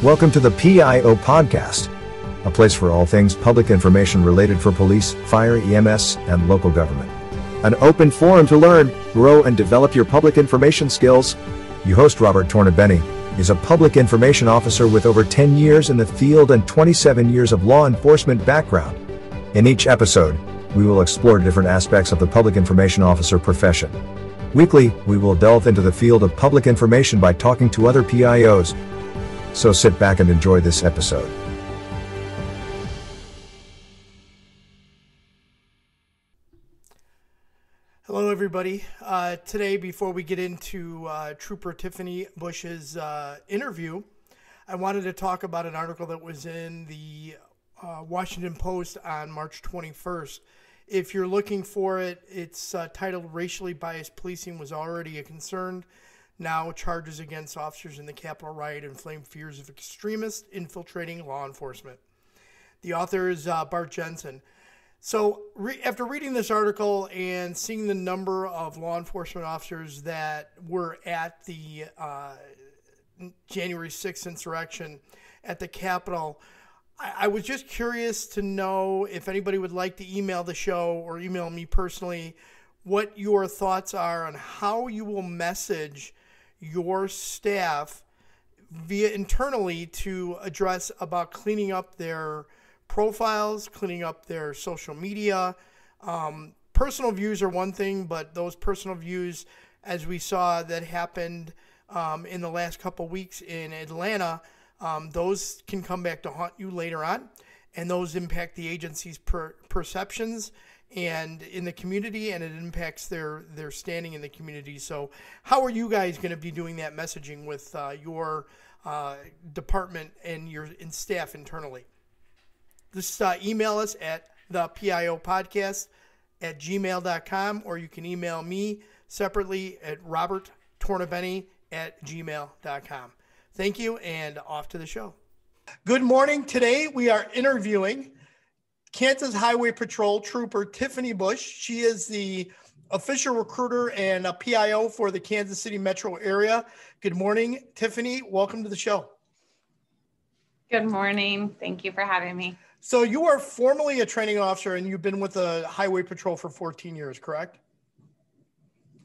Welcome to the PIO podcast, a place for all things public information related for police, fire, EMS, and local government. An open forum to learn, grow, and develop your public information skills. Your host, Robert Tornabene, is a public information officer with over 10 years in the field and 27 years of law enforcement background. In each episode, we will explore different aspects of the public information officer profession. Weekly, we will delve into the field of public information by talking to other PIOs. So sit back and enjoy this episode. Hello, everybody. Today, before we get into Trooper Tiffany Bush's interview, I wanted to talk about an article that was in the Washington Post on March 21st. If you're looking for it, it's titled "Racially Biased Policing Was Already a Concern. Now Charges Against Officers in the Capitol Riot Inflame Fears of Extremists Infiltrating Law Enforcement." The author is Bart Jensen. So after reading this article and seeing the number of law enforcement officers that were at the January 6th insurrection at the Capitol, I was just curious to know if anybody would like to email the show or email me personally what your thoughts are on how you will message your staff via internally to address about cleaning up their profiles, cleaning up their social media. Personal views are one thing, but those personal views, as we saw that happened in the last couple weeks in Atlanta, those can come back to haunt you later on, and those impact the agency's perceptions and in the community, and it impacts their standing in the community. So how are you guys going to be doing that messaging with your department and your staff internally? Just email us at the PIO podcast at gmail.com, or you can email me separately at roberttornabene@gmail.com. Thank you, and off to the show. Good morning. Today we are interviewing Kansas Highway Patrol Trooper Tiffany Bush. She is the official recruiter and a PIO for the Kansas City Metro area. Good morning, Tiffany. Welcome to the show. Good morning. Thank you for having me. So you are formerly a training officer, and you've been with the Highway Patrol for 14 years, correct?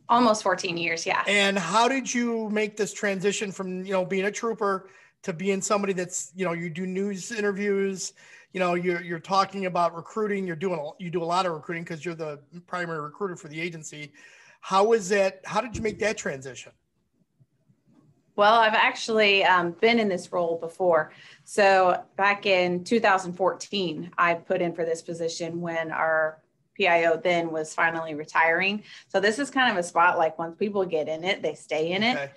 Almost 14 years, yeah. And how did you make this transition from, being a trooper to being somebody that's, you do news interviews, you're talking about recruiting, you do a lot of recruiting because you're the primary recruiter for the agency. How did you make that transition? Well, I've actually been in this role before. So back in 2014, I put in for this position when our PIO then was finally retiring. So this is kind of a spot, like once people get in it, they stay in it.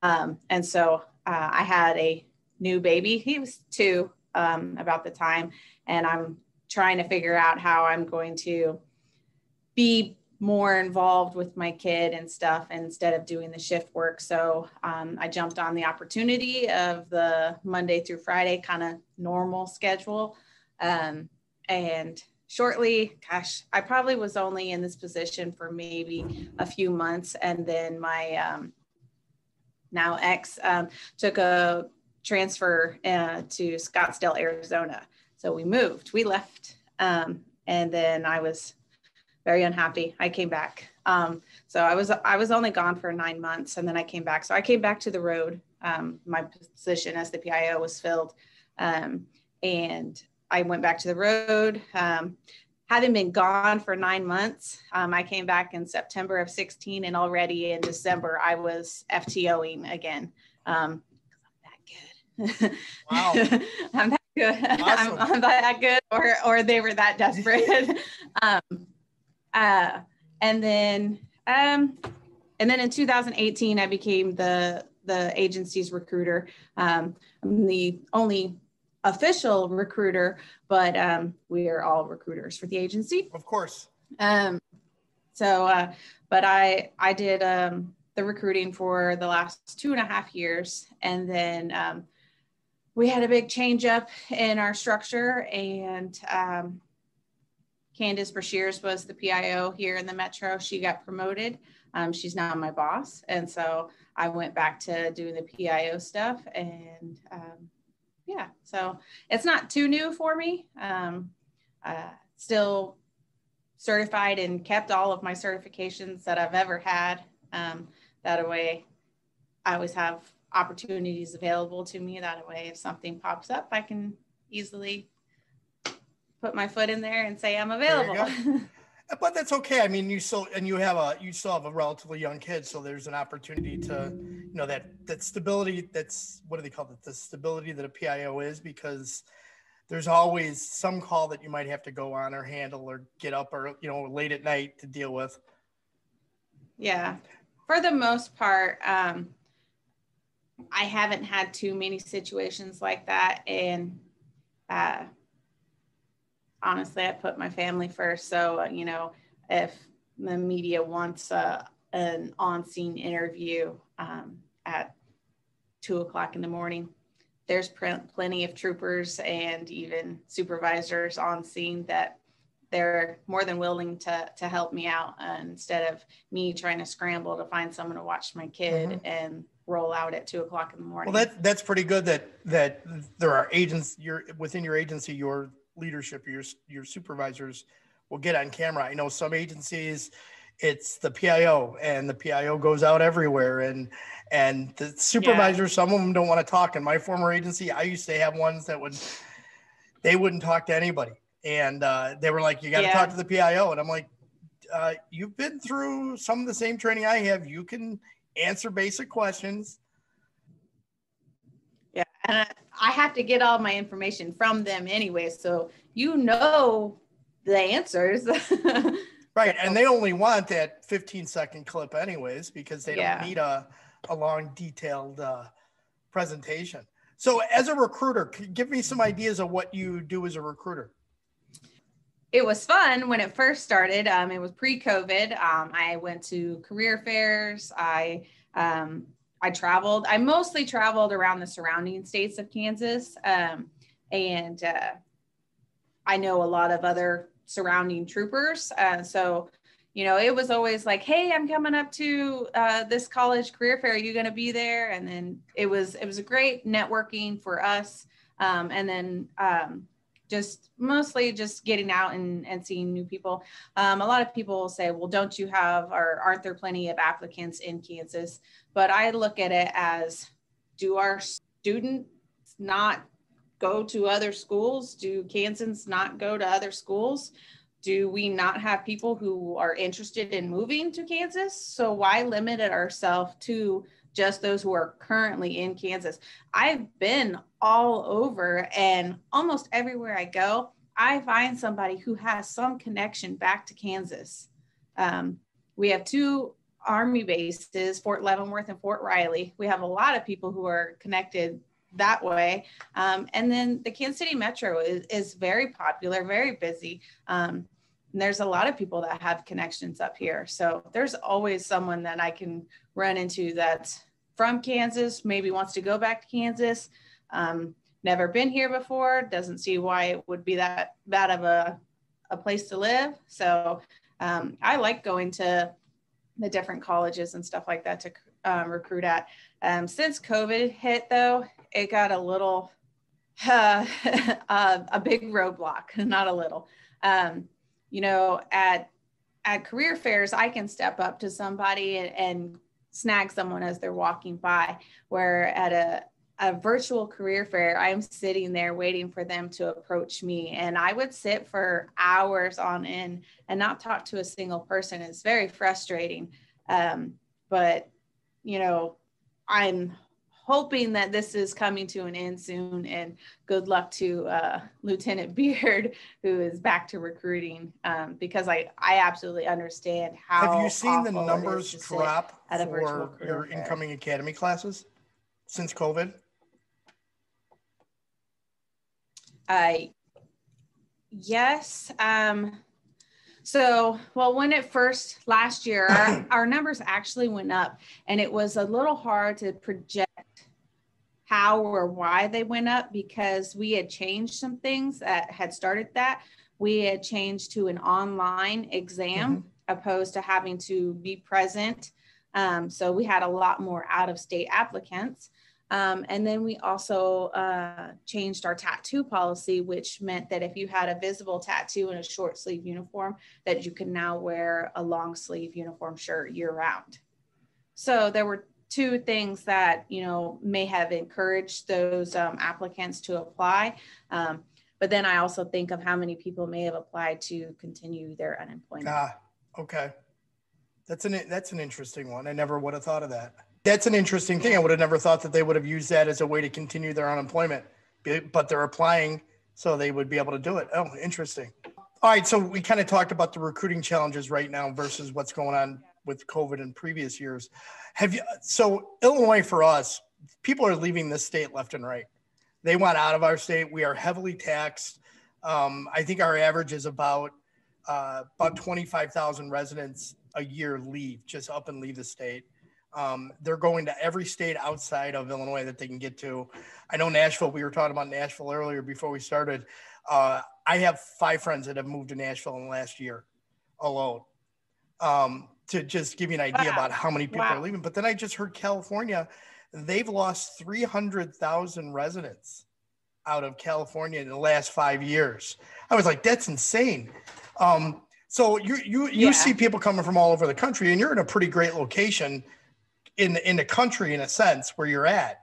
And so I had a new baby. He was 2 about the time, and I'm trying to figure out how I'm going to be more involved with my kid and stuff instead of doing the shift work. So I jumped on the opportunity of the Monday through Friday kind of normal schedule. And shortly, I probably was only in this position for maybe a few months. And then my now ex took a transfer to Scottsdale, Arizona. So we left. And then I was very unhappy. I came back. So I was only gone for 9 months, and then I came back. So I came back to the road. My position as the PIO was filled. And I went back to the road. Having been gone for 9 months, I came back in September of 16, and already in December, I was FTOing again. I'm that good. Wow. I'm that good. Awesome. I'm that good, or they were that desperate. And then in 2018, I became the agency's recruiter. I'm the only official recruiter, but we are all recruiters for the agency. Of course. But I did the recruiting for the last 2.5 years, and then we had a big change up in our structure, and Candace Brashears was the PIO here in the Metro. She got promoted. She's now my boss. And so I went back to doing the PIO stuff, and yeah, so it's not too new for me. Still certified and kept all of my certifications that I've ever had. That way I always have opportunities available to me. That way, if something pops up, I can easily put my foot in there and say I'm available. But that's okay. I mean, you still have a relatively young kid, so there's an opportunity to, that stability. That's, what do they call it? The stability that a PIO is, because there's always some call that you might have to go on or handle or get up or, late at night to deal with. Yeah, for the most part, I haven't had too many situations like that. And honestly, I put my family first. So, if the media wants an on-scene interview at 2:00 in the morning, there's plenty of troopers and even supervisors on scene that they're more than willing to help me out, instead of me trying to scramble to find someone to watch my kid and roll out at 2:00 in the morning. Well, that's pretty good that there are agents within your agency, your leadership, your supervisors will get on camera. I know some agencies, it's the PIO, and the PIO goes out everywhere, and the supervisors, some of them don't want to talk. In my former agency, I used to have ones that they wouldn't talk to anybody. And they were like, you got to talk to the PIO. And I'm like, you've been through some of the same training I have. You can answer basic questions. Yeah. And I have to get all my information from them anyway. So, the answers. Right. And they only want that 15-second clip anyways, because they don't need a long, detailed presentation. So as a recruiter, give me some ideas of what you do as a recruiter. It was fun when it first started. It was pre-COVID. I went to career fairs. I traveled. I mostly traveled around the surrounding states of Kansas. And I know a lot of other surrounding troopers. So, it was always like, hey, I'm coming up to this college career fair. Are you going to be there? And then it was a great networking for us. And then just mostly just getting out and seeing new people. A lot of people say, well, don't you have, or aren't there plenty of applicants in Kansas? But I look at it as, do our students not go to other schools? Do Kansans not go to other schools? Do we not have people who are interested in moving to Kansas? So why limit ourselves to just those who are currently in Kansas? I've been all over, and almost everywhere I go, I find somebody who has some connection back to Kansas. We have 2 Army bases, Fort Leavenworth and Fort Riley. We have a lot of people who are connected that way. And then the Kansas City Metro is very popular, very busy. And there's a lot of people that have connections up here. So there's always someone that I can run into that's from Kansas, maybe wants to go back to Kansas, never been here before, doesn't see why it would be that bad of a place to live. So I like going to the different colleges and stuff like that to recruit at. Since COVID hit, though, it got a little, a big roadblock, not a little. At career fairs, I can step up to somebody and snag someone as they're walking by, where at a virtual career fair, I'm sitting there waiting for them to approach me. And I would sit for hours on end and not talk to a single person. It's very frustrating. But, I'm hoping that this is coming to an end soon, and good luck to Lieutenant Beard, who is back to recruiting, because I absolutely understand how. Have you seen the numbers drop for your incoming academy classes since COVID? Yes. When it first last year, our numbers actually went up, and it was a little hard to project how or why they went up, because we had changed some things that had started that. We had changed to an online exam opposed to having to be present. So we had a lot more out-of-state applicants. And then we also changed our tattoo policy, which meant that if you had a visible tattoo in a short sleeve uniform, that you can now wear a long sleeve uniform shirt year round. So there were two things that, you know, may have encouraged those applicants to apply. But then I also think of how many people may have applied to continue their unemployment. Okay. That's an interesting one. I never would have thought of that. That's an interesting thing. I would have never thought that they would have used that as a way to continue their unemployment, but they're applying so they would be able to do it. Oh, interesting. All right. So we kind of talked about the recruiting challenges right now versus what's going on with COVID in previous years. So Illinois, for us, people are leaving this state left and right. They want out of our state. We are heavily taxed. I think our average is about 25,000 residents a year just up and leave the state. They're going to every state outside of Illinois that they can get to. I know Nashville, we were talking about Nashville earlier before we started. I have 5 friends that have moved to Nashville in the last year alone, to just give you an idea about how many people are leaving. But then I just heard California, they've lost 300,000 residents out of California in the last 5 years. I was like, that's insane. So you see people coming from all over the country, and you're in a pretty great location in the country, in a sense, where you're at.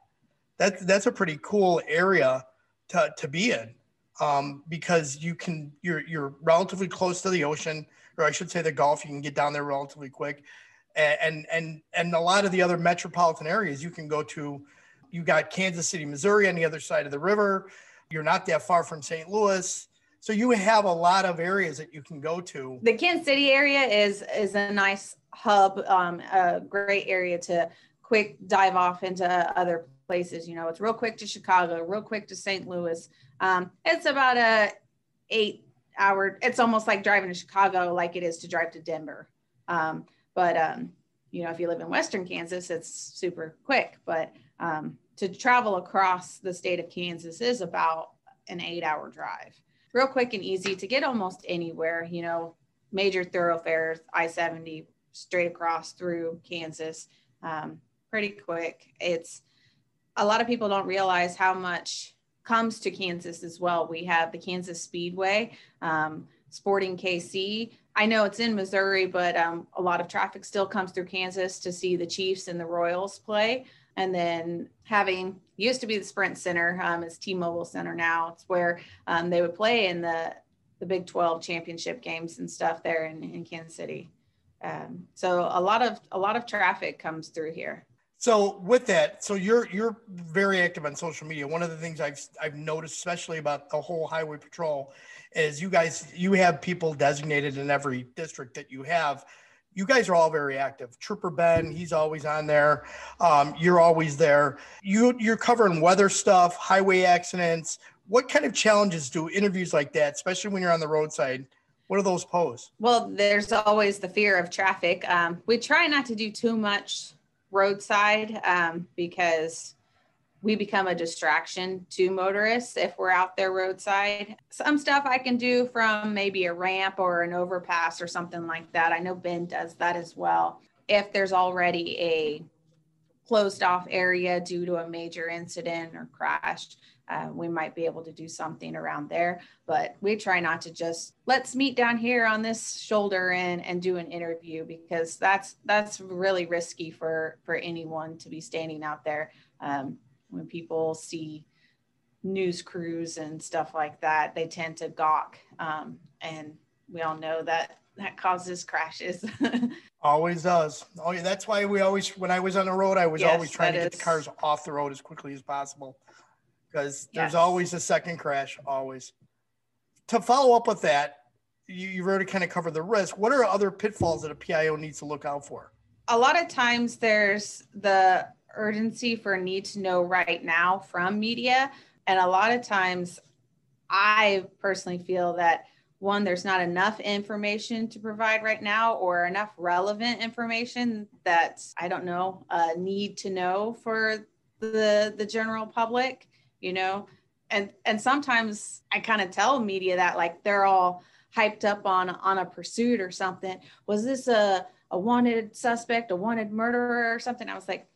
That's a pretty cool area to be in, because you're relatively close to the ocean, or I should say the Gulf. You can get down there relatively quick, and a lot of the other metropolitan areas you can go to. You got Kansas City, Missouri on the other side of the river. You're not that far from St. Louis. So you have a lot of areas that you can go to. The Kansas City area is a nice hub, a great area to quick dive off into other places. You know, it's real quick to Chicago, real quick to St. Louis. It's about a 8-hour, it's almost like driving to Chicago like it is to drive to Denver. But you know, if you live in Western Kansas, it's super quick. But to travel across the state of Kansas is about an 8-hour drive. Real quick and easy to get almost anywhere, you know, major thoroughfares, I-70 straight across through Kansas, pretty quick. It's a lot of people don't realize how much comes to Kansas as well. We have the Kansas Speedway, Sporting KC. I know it's in Missouri, but a lot of traffic still comes through Kansas to see the Chiefs and the Royals play. And then used to be the Sprint Center, it's T-Mobile Center now. It's where they would play in the Big 12 championship games and stuff there in Kansas City. So a lot of traffic comes through here. So with that, so you're very active on social media. One of the things I've noticed, especially about the whole highway patrol, is you have people designated in every district that you have. You guys are all very active. Trooper Ben, he's always on there. You're always there. You're covering weather stuff, highway accidents. What kind of challenges do interviews like that, especially when you're on the roadside, what do those pose? Well, there's always the fear of traffic. We try not to do too much roadside because we become a distraction to motorists if we're out there roadside. Some stuff I can do from maybe a ramp or an overpass or something like that. I know Ben does that as well. If there's already a closed off area due to a major incident or crash, we might be able to do something around there. But we try not to just, let's meet down here on this shoulder and do an interview, because that's really risky for anyone to be standing out there. When people see news crews and stuff like that, they tend to gawk. And we all know that causes crashes. Always does. Oh, yeah, that's why when I was on the road, I was always trying to get the cars off the road as quickly as possible, because there's always a second crash, always. To follow up with that, you've already kind of covered the risk. What are other pitfalls that a PIO needs to look out for? A lot of times there's the urgency for need to know right now from media. And a lot of times I personally feel that, one, there's not enough information to provide right now, or enough relevant information that, I don't know, need to know for the general public, you know. And sometimes I kind of tell media that, like, they're all hyped up on a pursuit or something. Was this a wanted suspect, a wanted murderer or something? I was like,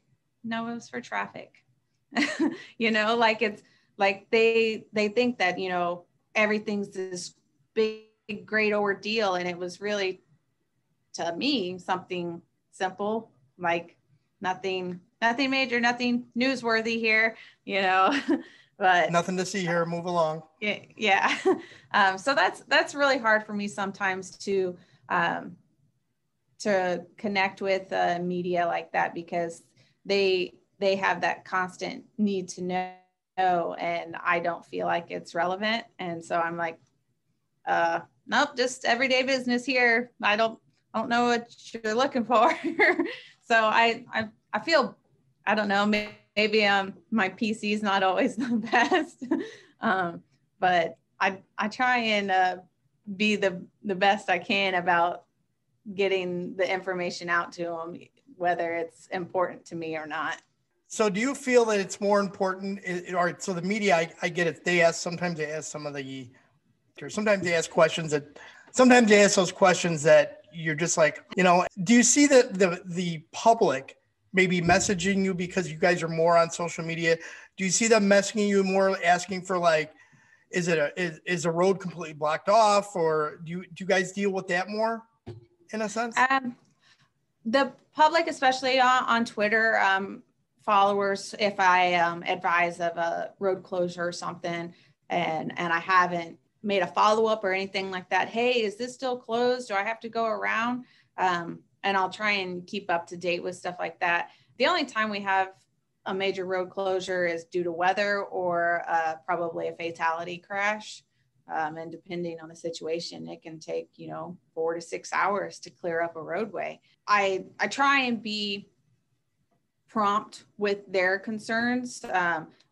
no, it was for traffic. You know, like it's like they think that, you know, everything's this big, great ordeal. And it was really, to me, something simple, like nothing major, nothing newsworthy here, you know, but Nothing to see here. Move along. yeah. So that's really hard for me sometimes to connect with media like that, because they have that constant need to know, and I don't feel like it's relevant. And so I'm like, nope, just everyday business here. I don't know what you're looking for. So I feel, I don't know, maybe my PC is not always the best, but I try and be the best I can about getting the information out to them, whether it's important to me or not. So do you feel that it's more important? All right, so the media, I get it. Sometimes they ask sometimes they ask questions sometimes they ask those questions that you're just like, you know, do you see that the public maybe messaging you because you guys are more on social media? Do you see them messaging you more, asking for like, is a road completely blocked off, or do you guys deal with that more in a sense? The public, especially on Twitter, followers, if I advise of a road closure or something, and I haven't made a follow-up or anything like that, hey, is this still closed? Do I have to go around? And I'll try and keep up to date with stuff like that. The only time we have a major road closure is due to weather or probably a fatality crash. And depending on the situation, it can take, 4 to 6 hours to clear up a roadway. I try and be prompt with their concerns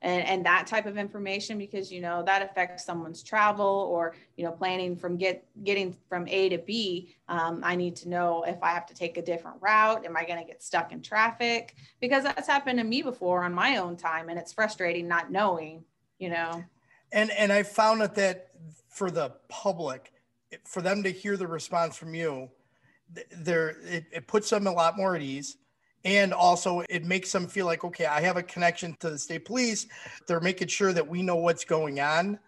and that type of information, because, that affects someone's travel or, planning from getting from A to B. I need to know if I have to take a different route. Am I going to get stuck in traffic? Because that's happened to me before on my own time. And it's frustrating not knowing, And I found that for the public, for them to hear the response from you, it puts them a lot more at ease. And also it makes them feel like, okay, I have a connection to the state police. They're making sure that we know what's going on.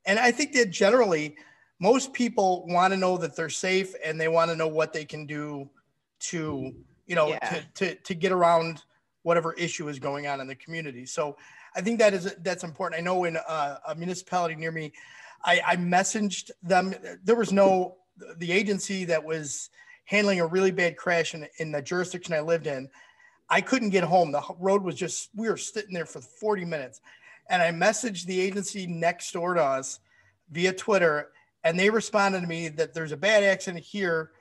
And I think that generally most people want to know that they're safe, and they want to know what they can do to, to get around whatever issue is going on in the community. So I think that's important. I know in a municipality near me, I messaged them. There was the agency that was handling a really bad crash in the jurisdiction I lived in. I couldn't get home. The road was we were sitting there for 40 minutes. And I messaged the agency next door to us via Twitter, and they responded to me that there's a bad accident here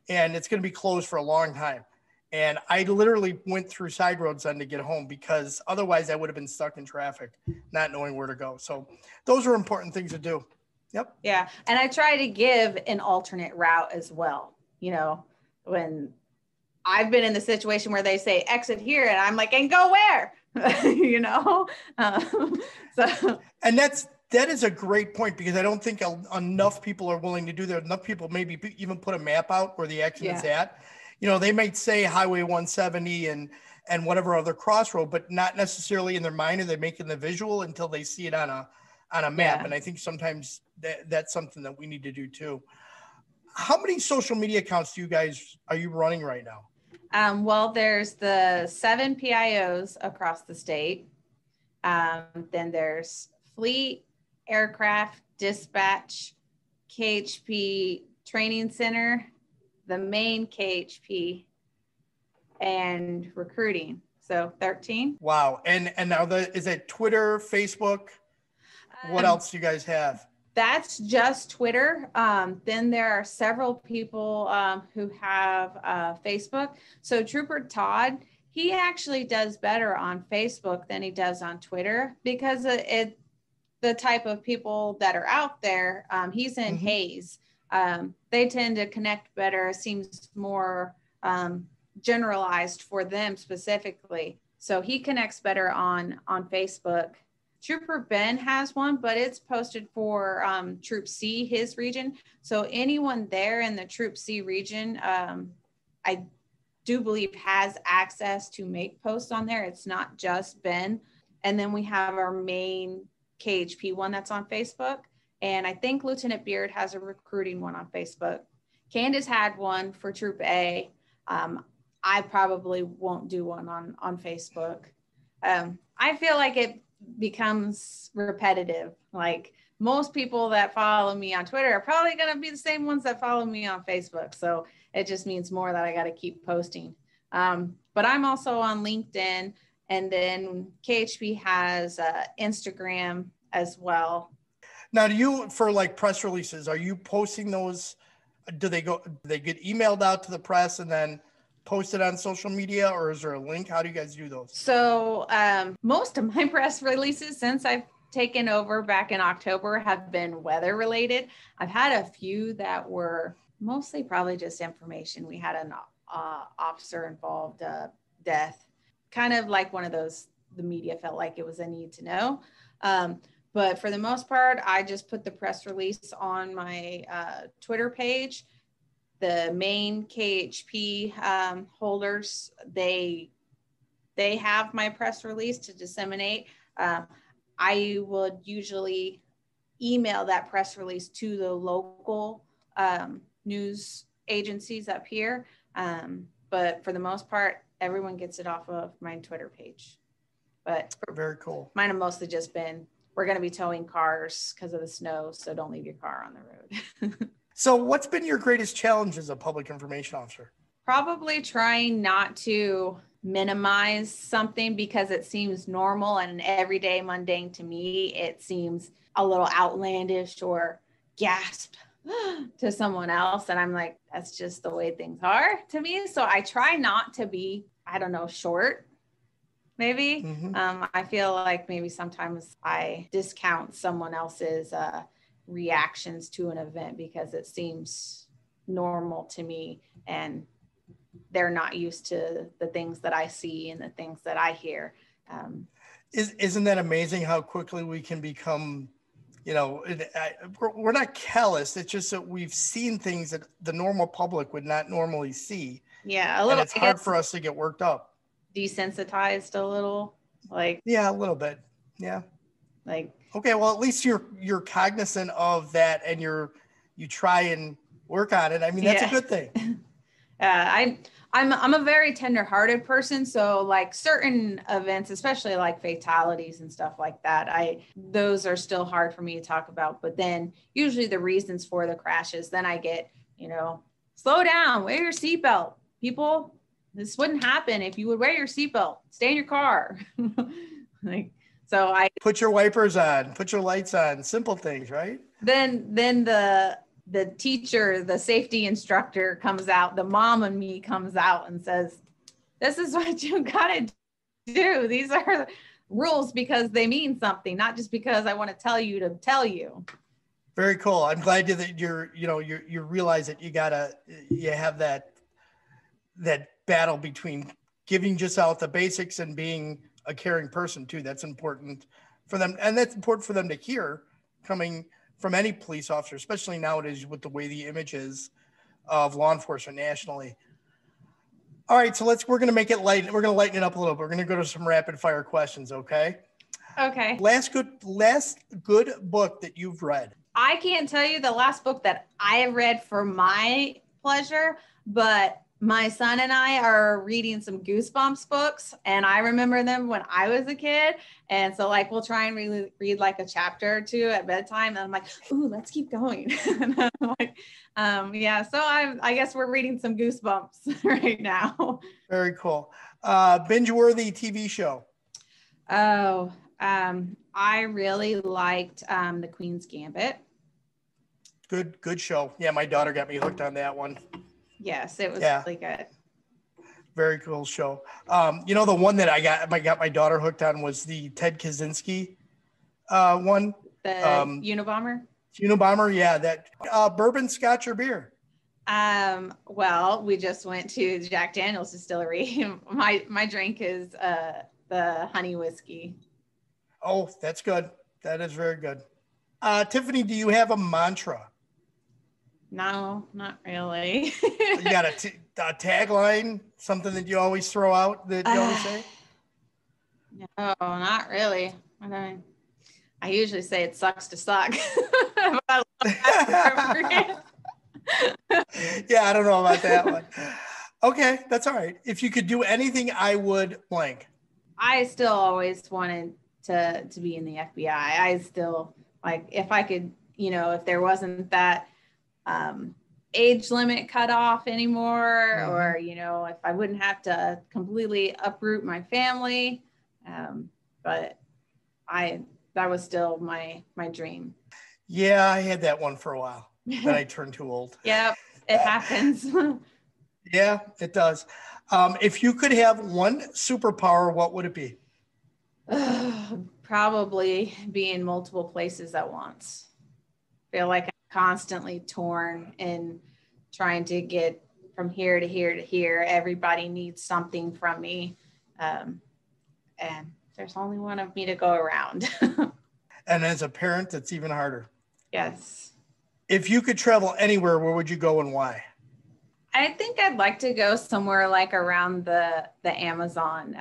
and it's going to be closed for a long time. And I literally went through side roads then to get home, because otherwise I would have been stuck in traffic, not knowing where to go. So those are important things to do. Yep. Yeah. And I try to give an alternate route as well. When I've been in the situation where they say exit here, and I'm like, and go where? So. And that is a great point, because I don't think enough people are willing to do that. Enough people maybe even put a map out where the accident's at. They might say Highway 170 and whatever other crossroad, but not necessarily in their mind are they making the visual until they see it on a map. Yeah. And I think sometimes that's something that we need to do too. How many social media accounts are you running right now? Well, there's the 7 PIOs across the state. Then there's Fleet, Aircraft, Dispatch, KHP Training Center, the main KHP, and recruiting. So 13. Wow. And now is it Twitter, Facebook? What else do you guys have? That's just Twitter. Then there are several people who have Facebook. So Trooper Todd, he actually does better on Facebook than he does on Twitter, because the type of people that are out there, he's in Hayes. They tend to connect better, seems more generalized for them specifically. So he connects better on Facebook. Trooper Ben has one, but it's posted for Troop C, his region. So anyone there in the Troop C region, I do believe has access to make posts on there. It's not just Ben. And then we have our main KHP one that's on Facebook. And I think Lieutenant Beard has a recruiting one on Facebook. Candace had one for Troop A. I probably won't do one on Facebook. I feel like it becomes repetitive. Like most people that follow me on Twitter are probably going to be the same ones that follow me on Facebook. So it just means more that I got to keep posting. But I'm also on LinkedIn, and then KHP has Instagram as well. Now, do you, for like press releases, are you posting those? Do they get emailed out to the press and then posted on social media, or is there a link? How do you guys do those? So most of my press releases since I've taken over back in October have been weather related. I've had a few that were mostly probably just information. We had an officer involved death, kind of like one of those the media felt like it was a need to know. But for the most part, I just put the press release on my Twitter page. The main KHP holders, they have my press release to disseminate. I would usually email that press release to the local news agencies up here. But for the most part, everyone gets it off of my Twitter page. But very cool. Mine have mostly just been, we're going to be towing cars because of the snow, so don't leave your car on the road. So what's been your greatest challenge as a public information officer? Probably trying not to minimize something because it seems normal and everyday mundane to me. It seems a little outlandish or gasp to someone else. And I'm like, that's just the way things are to me. So I try not to be, I don't know, short. Maybe. I feel like maybe sometimes I discount someone else's reactions to an event because it seems normal to me and they're not used to the things that I see and the things that I hear. Isn't that amazing how quickly we can become, we're not callous. It's just that we've seen things that the normal public would not normally see. Yeah, a little. And it's hard for us to get worked up. Desensitized a little, like. Yeah, a little bit. Yeah. Like. Okay, well, at least you're cognizant of that and you try and work on it. I mean, that's a good thing. I'm a very tender-hearted person, so like certain events, especially like fatalities and stuff like that, those are still hard for me to talk about. But then usually the reasons for the crashes, then I get, slow down, wear your seatbelt, people. This wouldn't happen if you would wear your seatbelt. Stay in your car. So I put your wipers on, put your lights on, simple things, right? Then the teacher, the safety instructor comes out, the mom in me comes out and says, this is what you gotta do. These are rules because they mean something, not just because I want to tell you to tell you. Very cool. I'm glad that you realize that you have that battle between giving just out the basics and being a caring person too. That's important for them. And that's important for them to hear coming from any police officer, especially nowadays with the way the image is of law enforcement nationally. All right, so we're going to make it light. We're going to lighten it up a little bit. We're going to go to some rapid fire questions. Okay. Okay. Last good book that you've read. I can't tell you the last book that I have read for my pleasure, but my son and I are reading some Goosebumps books, and I remember them when I was a kid. And so we'll try and read like a chapter or two at bedtime. And I'm like, ooh, let's keep going. And I'm like, yeah, so I guess we're reading some Goosebumps right now. Very cool. Binge-worthy TV show. Oh, I really liked The Queen's Gambit. Good show. Yeah, my daughter got me hooked on that one. Yes, it was really good. Very cool show. The one that I got my daughter hooked on was the Ted Kaczynski one. The Unabomber? Unabomber, yeah. That bourbon, scotch, or beer? Well, we just went to Jack Daniel's distillery. My drink is the honey whiskey. Oh, that's good. That is very good. Tiffany, do you have a mantra? No, not really. You got a tagline, something that you always throw out that you always say? No, not really. I usually say it sucks to suck. But I love that. Yeah, I don't know about that one. Okay, that's all right. If you could do anything, I would blank. I still always wanted to be in the FBI. I still, like, if I could, if there wasn't that age limit cut off anymore, or, if I wouldn't have to completely uproot my family. But that was still my dream. Yeah, I had that one for a while. Then I turned too old. Yep, it happens. Yeah, it does. If you could have one superpower, what would it be? Probably be in multiple places at once. Feel like I'm constantly torn and trying to get from here to here to here. Everybody needs something from me. And there's only one of me to go around. And as a parent, it's even harder. Yes. If you could travel anywhere, where would you go and why? I think I'd like to go somewhere like around the Amazon,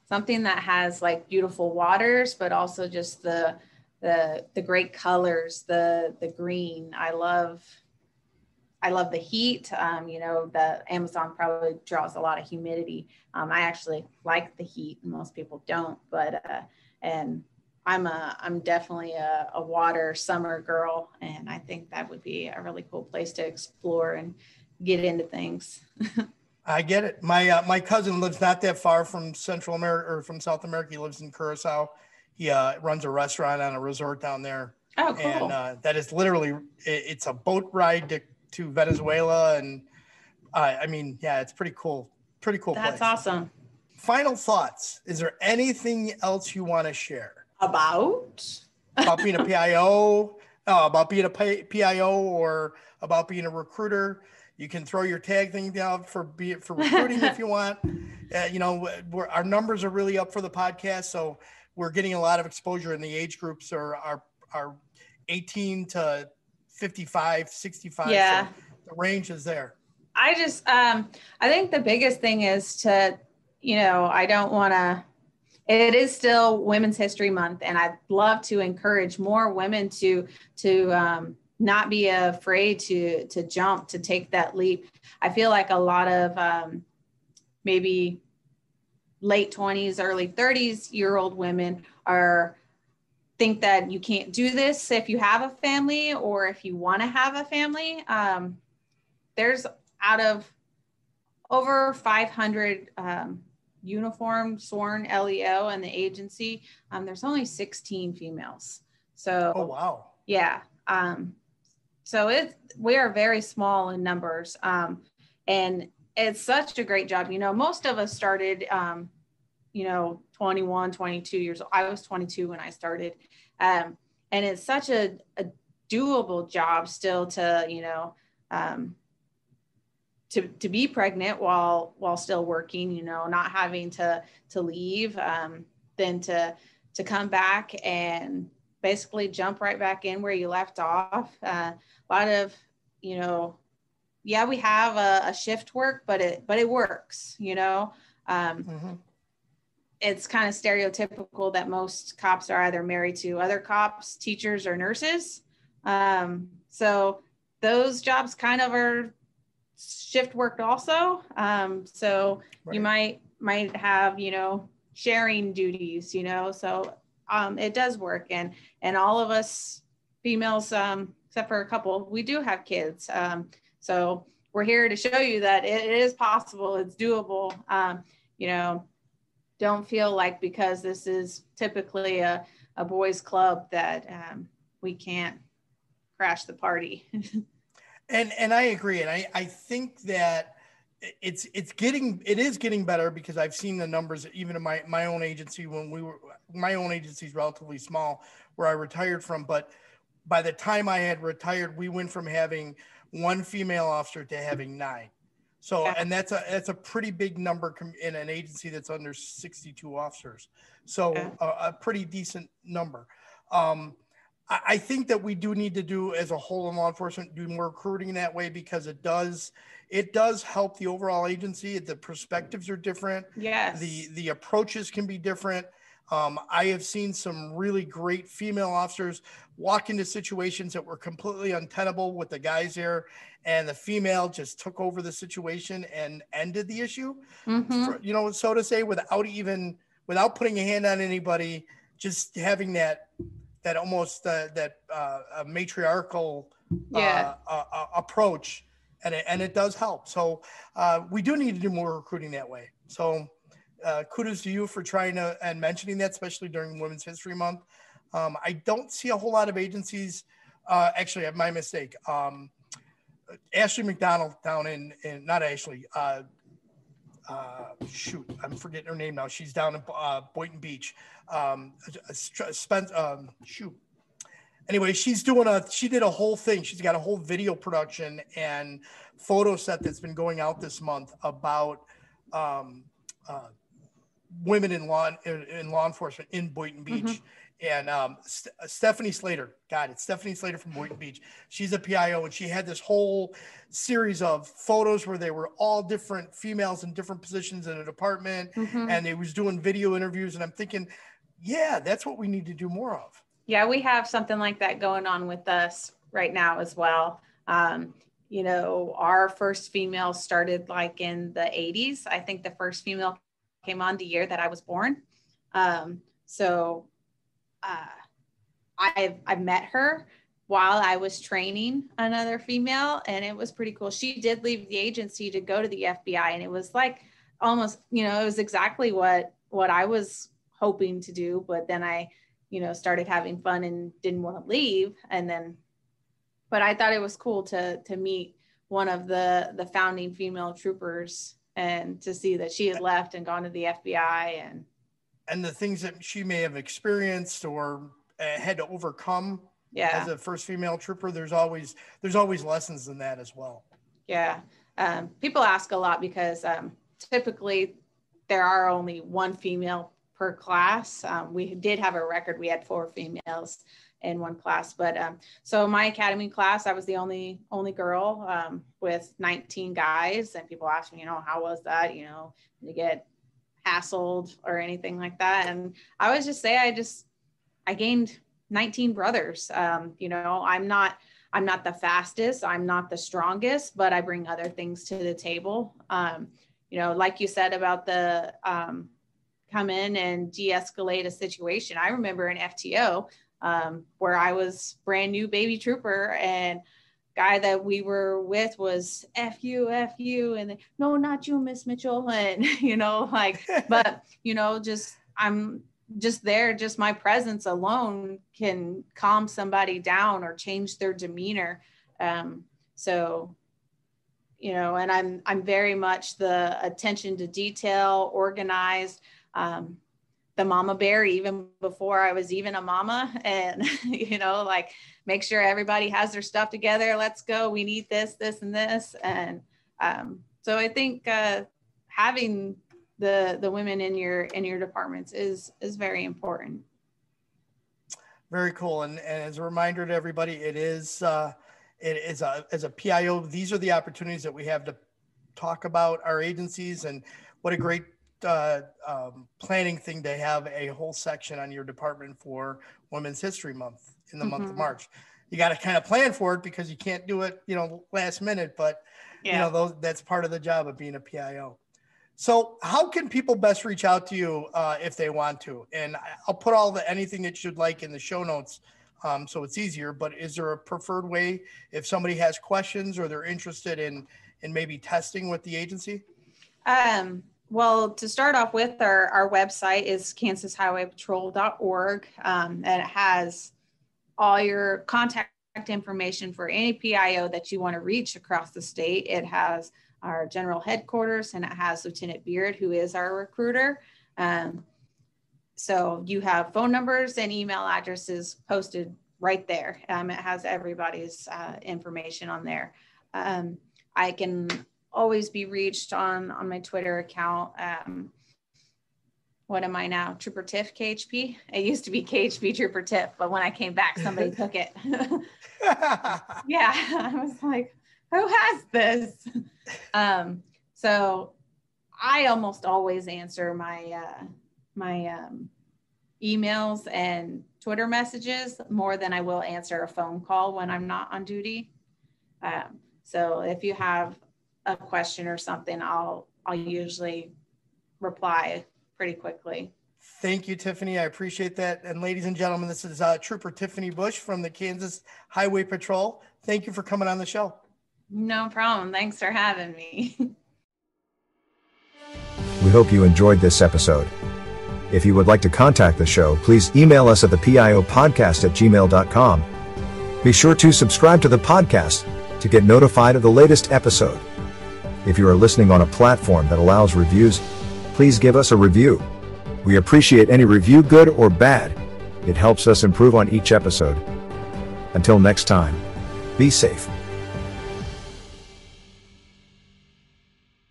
something that has like beautiful waters, but also just the great colors, the green. I love the heat. The Amazon probably draws a lot of humidity. I actually like the heat. Most people don't, but and I'm definitely a water summer girl, and I think that would be a really cool place to explore and get into things. I get it. My cousin lives not that far from Central America or from South America. He lives in Curacao. He runs a restaurant on a resort down there. Oh, cool. And that is literally, it's a boat ride to Venezuela. And it's pretty cool. Pretty cool That's place. awesome. Final thoughts. Is there anything else you want to share? About being a PIO, about being a PIO, or about being a recruiter? You can throw your tag thing down for recruiting if you want. Our numbers are really up for the podcast, so we're getting a lot of exposure, and the age groups are 18 to 55, 65. Yeah. So the range is there. I just, I think the biggest thing is to, I don't want to, it is still Women's History Month, and I'd love to encourage more women to not be afraid to jump, to take that leap. I feel like a lot of maybe late 20s, early 30s year old women think that you can't do this if you have a family or if you want to have a family. There's out of over 500 uniformed sworn LEO in the agency, there's only 16 females. So, oh wow, yeah. So we are very small in numbers, and it's such a great job. Most of us started, 21, 22 years old. I was 22 when I started, and it's such a doable job still to, to be pregnant while still working, not having to leave, then to come back and basically jump right back in where you left off. A lot of, we have a shift work, but it works, Mm-hmm. It's kind of stereotypical that most cops are either married to other cops, teachers, or nurses. So those jobs kind of are shift work also. So right. You might have, sharing duties, so it does work. And all of us females, except for a couple, we do have kids. So we're here to show you that it is possible, it's doable. Don't feel like because this is typically a boys club that we can't crash the party. And I agree. And I think that it is getting better, because I've seen the numbers even in my own agency my own agency is relatively small where I retired from. But by the time I had retired, we went from having one female officer to having 9. So, yeah. And that's a pretty big number in an agency that's under 62 officers. So yeah. a pretty decent number. I think that we do need to do, as a whole in law enforcement, do more recruiting that way, because it does help the overall agency. The perspectives are different. Yes. The approaches can be different. I have seen some really great female officers walk into situations that were completely untenable with the guys there, and the female just took over the situation and ended the issue, so to say, without putting a hand on anybody, just having that almost matriarchal approach, and it does help. So we do need to do more recruiting that way. So kudos to you for trying to and mentioning that, especially during Women's History Month. I don't see a whole lot of agencies. Actually, my mistake. Ashley McDonald down in not Ashley. Shoot, I'm forgetting her name now. She's down in Boynton Beach. Anyway, she did a whole thing. She's got a whole video production and photo set that's been going out this month about women in law enforcement in Boynton Beach. And Stephanie Slater, it's Stephanie Slater from Boynton Beach. She's a PIO, and she had this whole series of photos where they were all different females in different positions in a department, and they was doing video interviews. And I'm thinking, yeah, that's what we need to do more of. Yeah, we have something like that going on with us right now as well. Our first female started like in the 80s. I think the first female came on the year that I was born. I've met her while I was training another female, and it was pretty cool. She did leave the agency to go to the FBI, and it was like almost, it was exactly what I was hoping to do. But then I, started having fun and didn't want to leave. But I thought it was cool to meet one of the founding female troopers and to see that she had left and gone to the FBI and the things that she may have experienced or had to overcome as a first female trooper. There's always lessons in that as well. Yeah. People ask a lot because typically there are only one female per class. We did have a record. We had 4 females in one class, but so my academy class, I was the only girl with 19 guys, and people ask me, how was that? You get hassled or anything like that. And I always just say I gained 19 brothers. I'm not the fastest, I'm not the strongest, but I bring other things to the table. Like you said about the come in and de-escalate a situation. I remember an FTO where I was brand new baby trooper, and guy that we were with was F you, and then, no, not you, Miss Mitchell. And, but, I'm just there, just my presence alone can calm somebody down or change their demeanor. And I'm very much the attention to detail, organized, the mama bear, even before I was even a mama, and, make sure everybody has their stuff together. Let's go. We need this, this, and this. And so I think having the women in your departments is very important. Very cool. And as a reminder to everybody, it is as a PIO, these are the opportunities that we have to talk about our agencies, and what a great planning thing to have a whole section on your department for Women's History Month in the month of March. You got to kind of plan for it because you can't do it, last minute, but that's part of the job of being a PIO. So how can people best reach out to you if they want to? And I'll put anything that you'd like in the show notes so it's easier, but is there a preferred way if somebody has questions or they're interested in maybe testing with the agency? Well, to start off with, our website is kansashighwaypatrol.org, and it has all your contact information for any PIO that you want to reach across the state. It has our general headquarters, and it has Lieutenant Beard, who is our recruiter. So you have phone numbers and email addresses posted right there. It has everybody's information on there. I can always be reached on my Twitter account. What am I now? Trooper Tiff KHP? It used to be KHP Trooper Tiff, but when I came back, somebody took it. Yeah, I was like, who has this? So I almost always answer my emails and Twitter messages more than I will answer a phone call when I'm not on duty. So if you have a question or something, I'll usually reply pretty quickly. Thank you, Tiffany. I appreciate that. And ladies and gentlemen, this is Trooper Tiffany Bush from the Kansas Highway Patrol. Thank you for coming on the show. No problem. Thanks for having me. We hope you enjoyed this episode. If you would like to contact the show, please email us at thepiopodcast@gmail.com. Be sure to subscribe to the podcast to get notified of the latest episode. If you are listening on a platform that allows reviews, please give us a review. We appreciate any review, good or bad. It helps us improve on each episode. Until next time, be safe.